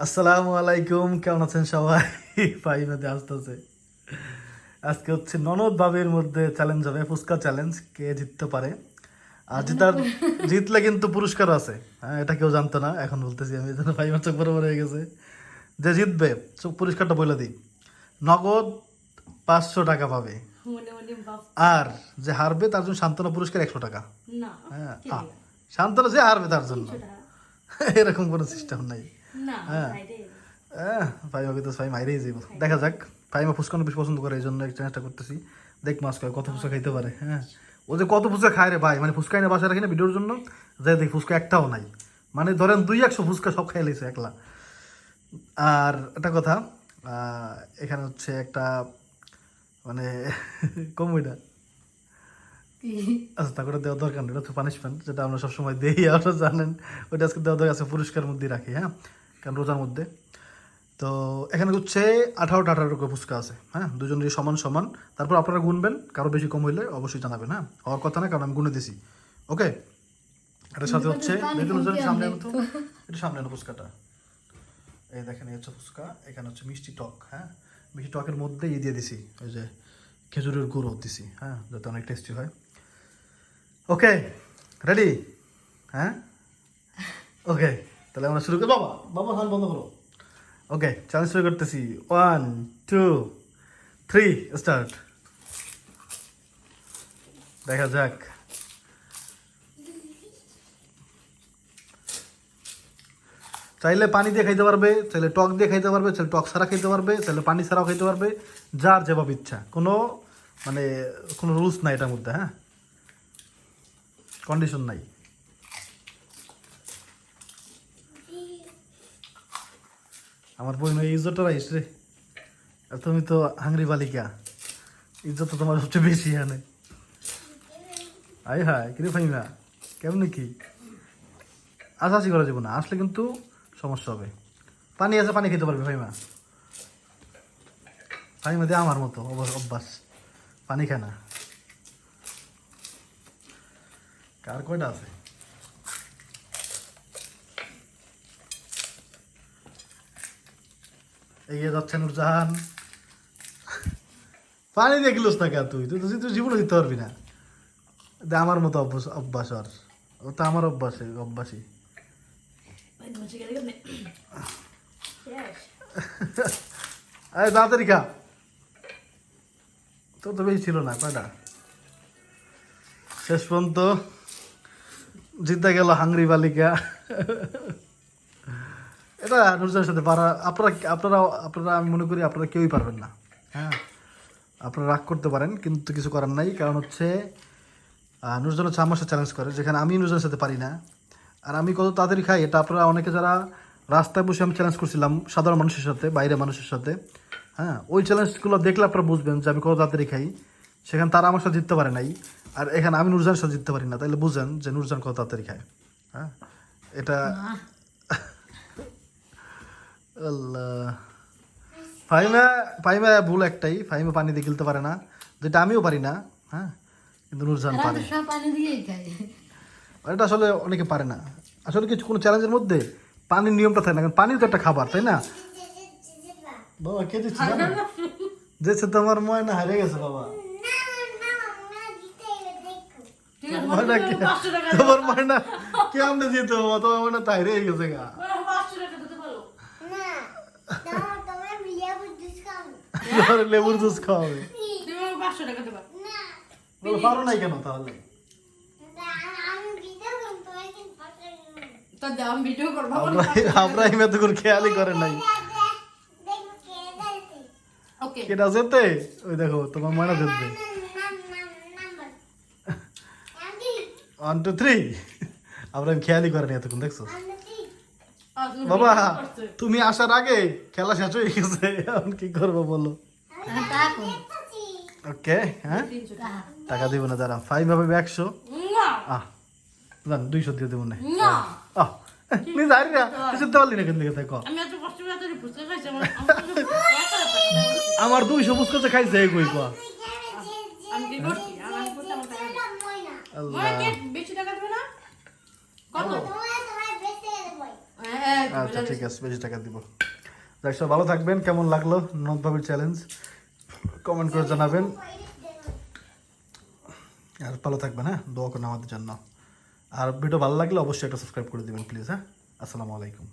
আসসালামু আলাইকুম, কেমন আছেন সবাই? ফাইনাতে আসতেছে। আজকে হচ্ছে ননদ ভাবির মধ্যে চ্যালেঞ্জ হবে, ফুচকা চ্যালেঞ্জ। কে জিততে পারে? আর জিতলে কিন্তু পুরস্কার আছে। হ্যাঁ, এটা কেউ জানতো না, এখন বলতেছি আমি, এই জন্য ফাইবার চোখ বরাবর হয়ে গেছে। যে জিতবে পুরস্কারটা বলে দিই, নগদ 500 টাকা পাবে। আর যে হারবে তার জন্য সান্ত্বনা পুরস্কার 100 টাকা। হ্যাঁ, সান্ত্বনা যে হারবে তার জন্য। এরকম কোনো সিস্টেম নাই। হ্যাঁ, ভাই হবে তো ভাই মাইরেই যাবো। দেখা যাক, ফাইমা ফুচকা বেশি পছন্দ করে, এই জন্য এই চ্যালেঞ্জটা করতেছি। দেখ মাস কত ফুচকা খাইতে পারে। হ্যাঁ, ও যে কত ফুচকা খায় রে ভাই, মানে ফুচকা এনে বাসায় রাখি না ভিডিওর জন্য, যাই দেখি ফুচকা একটাও নাই। মানে ধরেন 200 ফুচকা সব খাই লাইছে একলা। আর একটা কথা, এখানে হচ্ছে একটা মানে কমইটা, আচ্ছা তা করে দেওয়া দরকার নেই, এটা হচ্ছে পানিশমেন্ট, যেটা আমরা সবসময় দিই, আপনারা জানেন। ওইটা আজকে দেওয়া দরকার আছে, পুরস্কার মধ্যে রাখি। হ্যাঁ, কারণ রোজার মধ্যে তো এখানে হচ্ছে 18টা করে ফুচকা আছে। হ্যাঁ, দুজনেরই সমান সমান। তারপর আপনারা গুনবেন, কারো বেশি কম হইলে অবশ্যই জানাবেন। হ্যাঁ, হওয়ার কথা না, কারণ আমি গুনে দিছি। ওকে, এটার সাথে হচ্ছে দেখুন সামনে আনো তো, এটা সামনে আনো ফুচকাটা। এই দেখেন, এই হচ্ছে ফুচকা, এখানে হচ্ছে মিষ্টি টক। হ্যাঁ, মিষ্টি টকের মধ্যে দিয়ে দিছি ওই যে খেজুরের গুঁড়ো দিছি। হ্যাঁ, যাতে অনেক টেস্টি হয়। ওকে, রেডি? হ্যাঁ, ওকে, তাহলে আমরা শুরু করি। বাবা বাবা হান বন্ধ করো। ওকে, চ্যালেঞ্জ শুরু করতেছি। 1 2 3 স্টার্ট। দেখা যাক। চাইলে পানি দিয়ে খাইতে পারবে, চাইলে টক দিয়ে খাইতে পারবে, চাইলে টক ছাড়া খাইতে পারবে, চাইলে পানি ছাড়াও খাইতে পারবে, যার যেভাবে ইচ্ছা। কোনো মানে কোনো রুলস নাই এটার মধ্যে। হ্যাঁ, কন্ডিশন নাই। আমার বই নয়, ইজ্জতটা রাইস রে। আর তুমি তো হাংরি বালিকা, ইজ্জত তো তোমার সবচেয়ে বেশি। এখানে আই হায় কিরে ফাইমা, কেমন কি আশাশি করা যাবে না, আসলে কিন্তু সমস্যা হবে। পানি আছে, পানি খেতে পারবে ফাইমা। ফাইমা দিয়ে আমার মতো অভ্যাস, পানি খায় না। কার কয়টা আছে? এগিয়ে যাচ্ছে নুরজাহান। পানি দেখলিস না কে? তুই জীবনে দিতে পারবি না। আমার মতো অভ্যাস অভ্যাস। আর ও তো আমার অভ্যাসী। আরে তাড়াতাড়ি খা, তোর তো বেশি ছিল না, কয়টা? শেষ পর্যন্ত জিতে গেল হাংরি বালিকা। এটা নুরজাহানের সাথে পারা, আপনারা আমি মনে করি আপনারা কেউই পারবেন না। হ্যাঁ, আপনারা রাগ করতে পারেন, কিন্তু কিছু করার নাই। কারণ হচ্ছে নুরজাহান হচ্ছে আমার সাথে চ্যালেঞ্জ করে, যেখানে আমি নুরজাহানের সাথে পারি না। আর আমি কত তাড়াতাড়ি খাই, এটা আপনারা অনেকে যারা রাস্তায় বসে আমি চ্যালেঞ্জ করছিলাম সাধারণ মানুষের সাথে, বাইরে মানুষের সাথে। হ্যাঁ, ওই চ্যালেঞ্জগুলো দেখলে আপনারা বুঝবেন যে আমি কত তাড়াতাড়ি খাই। সেখানে তারা আমার সাথে জিততে পারে নাই, আর এখানে আমি নুরজাহানের সাথে জিততে পারি না। তাইলে বুঝেন যে নুরজাহান কত তাড়াতাড়ি খায়। হ্যাঁ, এটা আল্লাহ। ফাহিমা ফাহিমা ভুল একটাই, ফাহিমা পানি দিয়ে গিলতে পারে না, যেটা আমিও পারি না। হ্যাঁ, কিন্তু নুরজাহান পারে। এটা আসলে অনেকে পারে না। আসলে কিছু কোনো চ্যালেঞ্জের মধ্যে পানির নিয়মটা থাকে না, কারণ পানিও তো একটা খাবার, তাই না? বাবা কে দিচ্ছে জানো? যেছে তোমার ময়না হারিয়ে গেছে বাবা। তোমার ময়না কেমনে যেত বাবা? তোমার ময়না তাই হারিয়ে গেছে গা। লেবুর জুস খাওয়াবে, পারো নাই কেন তাহলে? আব্রাহিম এতক্ষণ খেয়ালই করে নাই। কেটা যেতে, ওই দেখো তোমার ময়না যেতে। 1 2 3, আব্রাহিম খেয়ালই করে নাই এতক্ষণ, দেখছো? বাবা তুমি আসার আগে খেলা শেষ হয়ে গেছে, এখন কি করবো বলো? ওকে, হ্যাঁ টাকা দিব না, দাঁড়া। 5 হবে 100, 200 দিয়ে দেবো না। আমার 200 ফুচকা খাইছে কই কোয়া? আচ্ছা ঠিক আছে, বেশি টাকা দিব। যাক, সব ভালো থাকবেন। কেমন লাগলো ননদ ভাবির চ্যালেঞ্জ কমেন্ট করে জানাবেন। আর ভালো থাকবেন, হ্যাঁ, দোয়া করুন আমাদের জন্য। আর ভিডিও ভালো লাগলে অবশ্যই একটা সাবস্ক্রাইব করে দিবেন প্লিজ। হ্যাঁ, আসসালামু আলাইকুম।